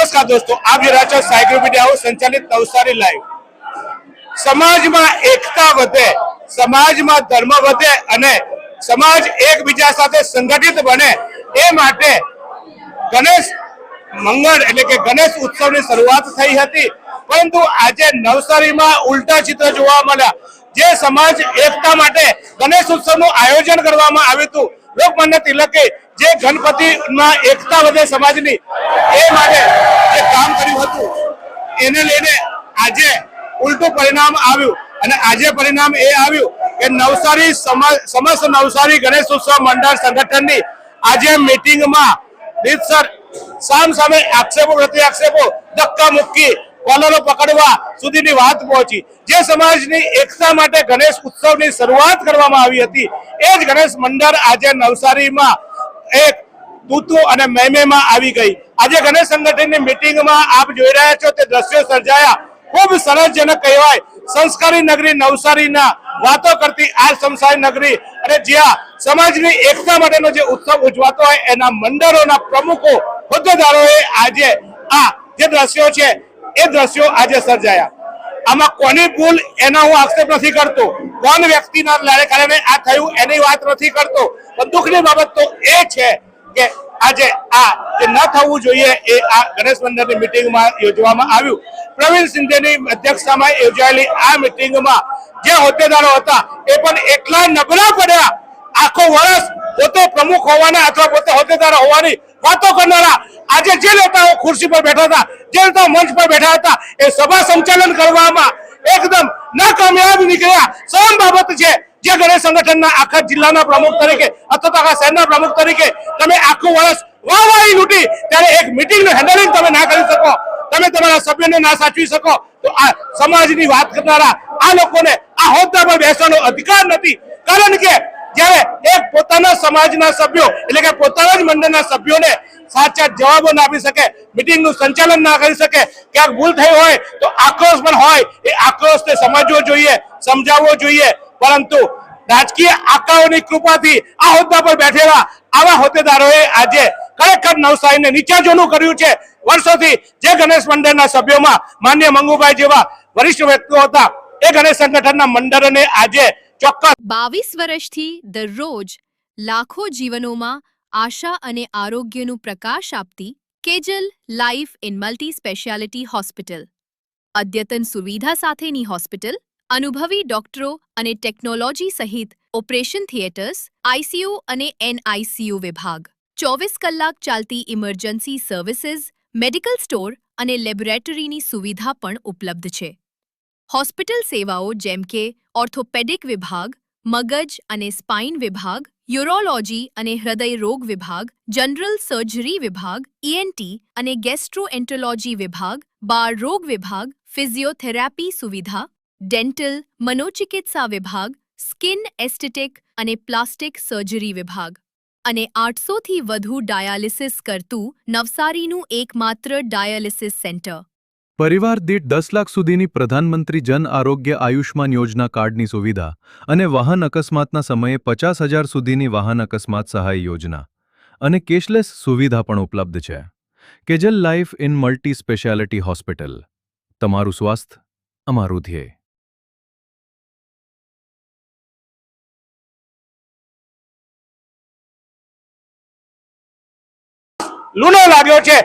નમસ્કાર દોસ્તો, આપ જોઈ રહ્યા છો સાયકલ મીડિયા સંચાલિત નવસારી લાઈવ। સમાજમાં એકતા વધે, સમાજમાં ધર્મ વધે અને સમાજ એકબીજા સાથે સંગઠિત બને એ માટે ગણેશ મંગળ એટલે કે ગણેશ ઉત્સવની શરૂઆત થઈ હતી। પરંતુ આજે નવસારીમાં ઉલટા ચિત્ર જોવા મળ્યા। જે સમાજ એકતા માટે ગણેશ ઉત્સવનું આયોજન કરવામાં આવ્યું હતું, લોકમાન્ય તિલકે જે ગણપતિમાં એકતા વધે સમાજની એ માટે જે કામ કર્યું હતું એને લઈને આજે ઉલટું પરિણામ આવ્યું। અને આજે પરિણામ એ આવ્યું કે નવસારી સમસ્ત નવસારી ગણેશ ઉત્સવ મંડળ સંગઠનની આજે મીટિંગમાં રીતસર સામ સામે આક્ષેપો પ્રતિ આક્ષેપો, ધક્કા મુક્કી, કોલરો પકડવા સુધીની વાત પહોંચી। જે સમાજની એકતા માટે ગણેશ ઉત્સવની શરૂઆત કરવામાં આવી હતી એ જ ગણેશ મંડળ આજે નવસારીમાં એક તૂતુ અને મેમેમાં આવી ગઈ। આજે ગણેશ સંગઠનની મીટિંગમાં આપ જોઈ રહ્યા છો તે દ્રશ્યો સર્જાયા। ખૂબ સરસજનક કહેવાય। સંસ્કારી નગરી નવસારીના વાતો કરતી આ સંસ્કારી નગરી અને જ્યાં સમાજની એકતા માટેનો જે ઉત્સવ ઉજવાતો હોય એના મંડળોના પ્રમુખો હોદ્દેદારોએ આજે આ જે દ્રશ્યો છે એ દ્રશ્યો આજે સર્જાયા। આમાં કોની ભૂલ એના હું આક્ષેપ નથી કરતો, કોણ વ્યક્તિના કારણે આ થયું એની વાત નથી કરતો, પણ દુઃખની બાબત તો એ છે કે આજે આ જે ન થવું જોઈએ એ આ ગણેશ મંડળની મીટિંગમાં યોજવામાં આવ્યું। પ્રવીણ શિંદેની અધ્યક્ષતામાં યોજાયેલી આ મીટિંગમાં જે હોદ્દેદારો હતા એ પણ એટલા નબળા પડ્યા। આખો વર્ષ પોતે પ્રમુખ હોવાના અથવા પોતે હોદ્દેદાર હોવાની વાતો કરનારા આજે જે નેતાઓ ખુરશી પર બેઠા હતા, જે નેતાઓ મંચ પર બેઠા હતા એ સભા સંચાલન કરવામાં એકદમ નાકામયાબ નીકળ્યા। સૌ બાબત છે જે ગણેશ સંગઠનના આખા જિલ્લાના પ્રમુખ તરીકે અથવા આખા શહેરના પ્રમુખ તરીકે તમે આખું વર્ષ વાહવાહી લૂંટી ત્યારે એક મીટિંગનું હેન્ડલિંગ તમે ના કરી શકો, તમે તમારા સભ્યોને ના સાચવી શકો તો આ સમાજની વાત કરનારા આ લોકોને આ હોદ્દા પર બેસવાનો અધિકાર નથી। કારણ કે જ્યારે એક પોતાના સમાજના સભ્યો એટલે કે પોતાના જ મંડળના સભ્યોને સાચા જવાબો ના આપી શકે, મીટિંગનું સંચાલન ના કરી શકે, ક્યાંક ભૂલ થઈ હોય તો આક્રોશ પણ હોય, એ આક્રોશને સમજવો જોઈએ, સમજાવવો જોઈએ। પરંતુ રાજકીય આકાઓની કૃપાથી આ હોદ્દા પર બેઠેલા આવા હોદ્દેદારોએ આજે ખરેખર નવસારીને નીચા જોનું કર્યું છે। વર્ષોથી જે ગણેશ મંડળના સભ્યોમાં માન્ય મંગુભાઈ જેવા વરિષ્ઠ વ્યક્તિઓ હતા એ ગણેશ સંગઠનના મંડળને આજે ચોક્કસ 22 વર્ષથી દરરોજ લાખો જીવનોમાં આશા અને આરોગ્યનું પ્રકાશ આપતી Kejal life in multi speciality hospital, અદ્યતન સુવિધા સાથેની હોસ્પિટલ, અનુભવી ડોક્ટરો અને ટેકનોલોજી સહિત ઓપરેશન થિયેટર્સ, આઈસીયુ અને એનઆઈસીયુ વિભાગ, 24 કલાક ચાલતી ઇમરજન્સી સર્વિસીસ, મેડિકલ સ્ટોર અને લેબોરેટરીની સુવિધા પણ ઉપલબ્ધ છે। હોસ્પિટલ સેવાઓ જેમ કે ઓર્થોપેડિક વિભાગ, મગજ અને સ્પાઇન વિભાગ, યુરોલોજી અને હૃદય રોગ વિભાગ, જનરલ સર્જરી વિભાગ, ઈએનટી અને ગેસ્ટ્રોએન્ટરોલોજી વિભાગ, બાળ રોગ વિભાગ, ફિઝિયોથેરાપી સુવિધા, ડેન્ટલ, મનોચિકિત્સા વિભાગ, સ્કિન એસ્થેટિક અને પ્લાસ્ટિક સર્જરી વિભાગ અને 800થી વધુ ડાયાલિસિસ કરતું નવસારીનું એકમાત્ર ડાયાલિસિસ સેન્ટર। પરિવાર દીઠ 10 લાખ સુધીની પ્રધાનમંત્રી જન આરોગ્ય આયુષ્માન યોજના કાર્ડની સુવિધા અને વાહન અકસ્માતના સમયે 50,000 સુધીની વાહન અકસ્માત સહાય યોજના અને કેશલેસ સુવિધા પણ ઉપલબ્ધ છે। Kejal life in multi speciality hospital, તમારું સ્વાસ્થ્ય અમારું ધ્યેય। લૂનો લાગ્યો છે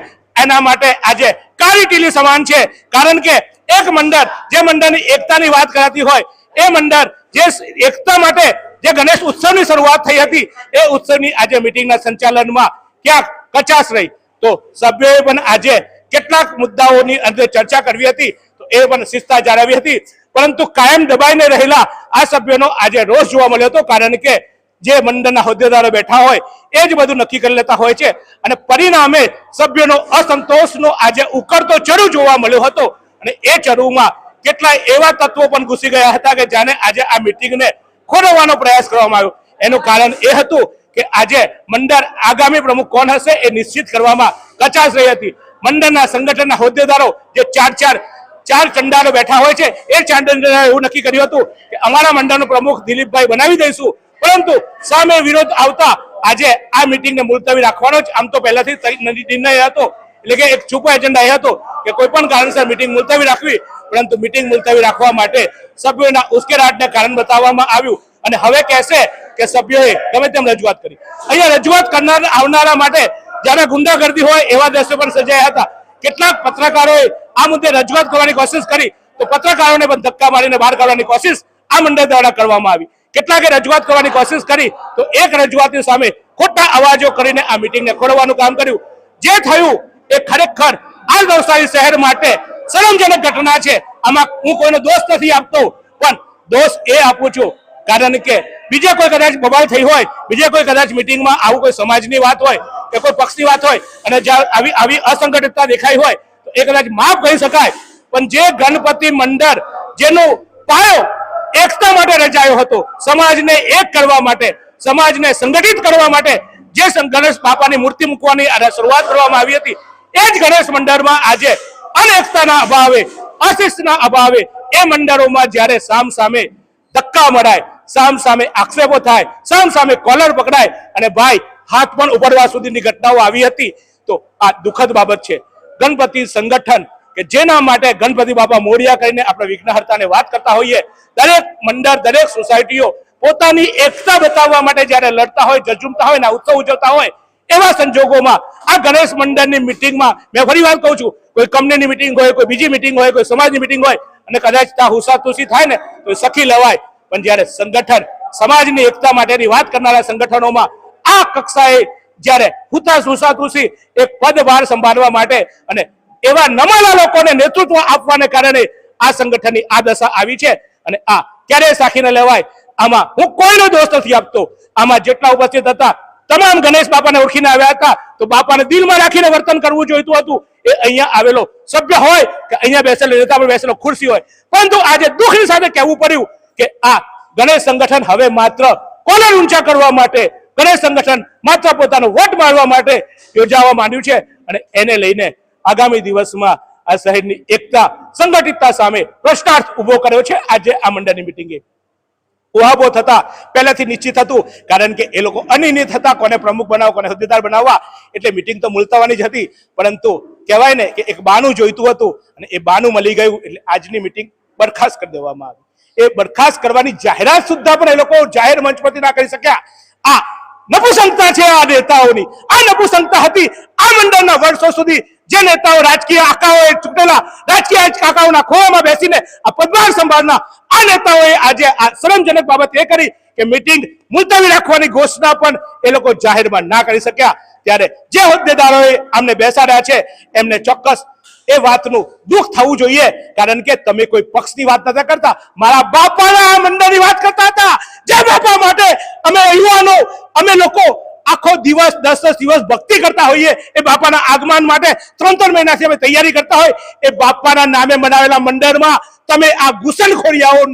એના માટે આજે કાળી ટીલી સમાન છે। કારણ કે એક મંડળ જે મંડળની એકતાની વાત કરાતી હોય એ મંડળ જે એકતા માટે જે ગણેશ ઉત્સવની શરૂઆત થઈ હતી એ ઉત્સવની આજે મીટિંગના સંચાલનમાં ક્યાંક કચાશ રહી। તો સભ્યોએ પણ આજે કેટલાક મુદ્દાઓની અંદર ચર્ચા કરવી હતી તો એ પણ શિસ્તતા જાળવી હતી, પરંતુ કાયમ દબાઈને રહેલા આ સભ્યોનો આજે રોષ જોવા મળ્યો હતો। કારણ કે જે મંડળના હોદ્દેદારો બેઠા હોય એ જ બધું નક્કી કરી લેતા હોય છે અને પરિણામે સભ્યોનો અસંતોષનો આજે ઉકળતો ચરુ જોવા મળ્યો હતો અને એ ચરુમાં કેટલાય એવા તત્વો પણ ઘૂસી ગયા હતા કે જેને આજે આ મીટિંગને ખોરવવાનો પ્રયાસ કરવામાં આવ્યો। એનું કારણ એ હતું કે આજે મંડળ આગામી પ્રમુખ કોણ હશે એ નિશ્ચિત કરવામાં કચાશ રહી હતી। મંડળના સંગઠનના હોદ્દેદારો જે ચાર ચંડાલો બેઠા હોય છે એ ચાર ચંડાલો એવું નક્કી કર્યું હતું કે અમારા મંડળનો પ્રમુખ દિલીપભાઈ બનાવી દઈશું, પરંતુ સામે વિરોધ આવતા આજે આ મીટિંગને મુલતવી રાખવાનો જ આમ તો પહેલાથી નિર્ણય હતો। એટલે કે એક છુપો એજન્ડા એ હતો કે કોઈ પણ કારણસર મિટિંગ મુલતવી રાખવી, પરંતુ મિટિંગ મુલતવી રાખવા માટે સભ્યોના ઉશ્કેરાટને કારણ બતાવવામાં આવ્યું અને હવે કહેશે કે સભ્યોએ ગમે તેમ રજૂઆત કરી. અહીંયા રજૂઆત કરનાર આવનારા માટે જ્યારે ગુંડાગર્દી હોય એવા દ્રશ્યો પણ સર્જાયા હતા. કેટલાક પત્રકારોએ આ મુદ્દે રજૂઆત કરવાની કોશિશ કરી તો પત્રકારોને પણ ધક્કા મારીને બહાર કાઢવાની કોશિશ આ મંડળ દ્વારા કરવામાં આવી. કેટલાકે રજૂઆત કરવાની કોશિશ કરી તો એક રજૂઆતની સામે ખોટા અવાજો કરીને આ મિટિંગને ખોરવાનું કામ કર્યું. જે થયું એ ખરેખર આ નવસારી શહેર માટે શરમજનક ઘટના છે. આમાં હું કોઈનો દોષ નથી આપતો, પણ દોષ એ આપું છું કારણ કે બીજે કોઈ કદાચ બબાલ થઈ હોય, બીજે કોઈ કદાચ મિટિંગમાં આવું કોઈ સમાજની વાત હોય કે કોઈ પક્ષની વાત હોય અને જ્યાં આવી અસંગઠિતતા દેખાઈ હોય તો એ કદાચ માફ કહી શકાય. પણ જે ગણપતિ મંડળ જેનો પાયો એકતા માટે રચાયો હતો, સમાજને એક કરવા માટે, સમાજને સંગઠિત કરવા માટે જે ગણેશ બાપાની મૂર્તિ મૂકવાની શરૂઆત કરવામાં આવી હતી, એ જ ગણેશ મંડળમાં આજે અનેકતાના અભાવે, અશિસ્તના અભાવે એ મંડળોમાં જ્યારે સામ સામે ધક્કા મરાય, સામ સામે આક્ષેપો થાય, સામ સામે કોલર પકડાય અને ભાઈ હાથ પણ ઉપાડવા સુધીની ઘટનાઓ આવી હતી, તો આ દુઃખદ બાબત છે. ગણપતિ સંગઠન કે જેના માટે ગણપતિ બાપા મોરિયા કરીને આપણે વિઘ્નહર્તાને વાત કરતા હોઈએ, દરેક મંડળ, દરેક સોસાયટીઓ પોતાની એકતા બતાવવા માટે જ્યારે લડતા હોય, ઝઝૂમતા હોય ને ઉત્સવ ઉજવતા હોય, એવા સંજોગોમાં આ ગણેશ મંડળની મિટિંગમાં મેં ફરી વાર કહું છું, કોઈ કંપનીની મિટિંગ હોય, કોઈ બીજી મિટિંગ હોય, કોઈ સમાજની મિટિંગ હોય અને કદાચ ત્યાં હુસાતુસી થાય ને તો સખી લેવાય. પણ જ્યારે સંગઠન, સમાજની એકતા માટેની વાત કરનારા સંગઠનોમાં આ કક્ષાએ જ્યારે હુસાતુસી એક પદભાર સંભાળવા માટે અને એવા નમાલા લોકોને નેતૃત્વ આપવાને કારણે આ સંગઠનની આ દશા આવી છે અને આ ક્યારેય સાખીને લેવાય. આમાં હું કોઈનો દોષ નથી આપતો. આમાં જેટલા ઉપસ્થિત હતા તમામ ગણેશ બાપાને ઓળખીને આવ્યા હતા, તો બાપાને દિલમાં રાખીને વર્તન કરવું જોઈતું હતું. એ અહીંયા આવેલો સભ્ય હોય કે અહીંયા બેસેલો નેતા પર બેસેલો ખુરશી હોય, પરંતુ આજે દુઃખની સાથે કહેવું પડ્યું કે આ ગણેશ સંગઠન હવે માત્ર કોલર ઊંચા કરવા માટે, ગણેશ સંગઠન માત્ર પોતાનો વોટ મારવા માટે યોજાવા માંડ્યું છે અને એને લઈને આગામી દિવસમાં આ શહેરની એકતા, સંગઠિતતા સામે પ્રશ્નાર્થ ઉભો કર્યો છે. આજે આ મંડળની મિટિંગે ઉહાબો થતા પહેલાથી નિશ્ચિત હતું, કારણ કે એ લોકો અનિર્ણિત હતા કોને પ્રમુખ બનાવવા, કોને હોદ્દેદાર બનાવવા, એટલે મિટિંગ તો મુલતવાની જ હતી. પરંતુ કહેવાય ને કે એક બાનું જોઈતું હતું અને એ બાનું મળી ગયું એટલે આજની મિટિંગ બરખાસ્ત કરી દેવામાં આવી. એ બરખાસ્ત કરવાની જાહેરાત સુદ્ધા પણ એ લોકો જાહેર મંચ પરથી ના કરી શક્યા. આ નપુસંગતા છે આ નેતાઓની, આ નપુસંગતા હતી આ મંડળના વર્ષો સુધી જે નેતાઓ રાજકીય આકાઓએ ચૂંટેલા, રાજકીય આકાઓના ખોળામાં બેસીને આ પદભાર સંભાળના આ નેતાઓએ આજે આ શરમજનક બાબત એ કરી કે મિટિંગ મુલતવી રાખવાની ઘોષણા પણ એ લોકો જાહેરમાં ના કરી શક્યા. ત્યારે જે હોદ્દેદારોએ આમને બેસાડ્યા છે એમને ચોક્કસ એ વાતનું દુઃખ થવું જોઈએ, કારણ કે તમે કોઈ પક્ષની વાત નથી કરતા, મારા બાપાના આ મંડળની વાત કરતા હતા. જે બાપા માટે અમે યુવાનો, અમે લોકો આખો દિવસ 10 દિવસ ભક્તિ કરતા હોઈએ, એ બાપાના આગમન માટે 3 મહિનાથી અમે તૈયારી કરતા હોય, એ બાપાના નામે બનાવેલા મંડળમાં તમે આ ઘૂસણખોરિયાઓ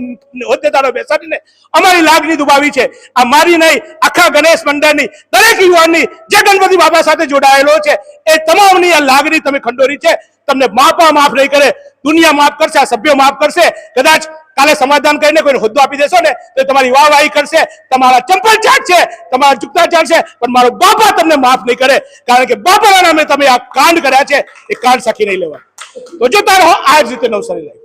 હોદ્દેદારો બેસાડીને અમારી લાગણી દુભાવી છે. આ મારી નહીં, આખા ગણેશ મંડળની, દરેક યુવાનની જે ગણપતિ બાપા સાથે જોડાયેલો છે એ તમામની આ લાગણી તમે ખંડોરી છે. તમને બાપા માફ નહીં કરે, દુનિયા માફ કરશે, આ સભ્યો માફ કરશે. કદાચ કાલે સમાધાન કરીને કોઈને હોદ્દો આપી દેશો ને તો તમારી વાહવાહી કરશે, તમારા ચંપલ ચાટશે, તમારા જુગતા ચાટશે, પણ મારો બાપા તમને માફ નહીં કરે, કારણ કે બાપાના નામે તમે આ કાંડ કર્યા છે, એ કાંડ સાખી નહીં લેવા. તો જોતા રહો આ જ રીતે નવસારી લાઈવ.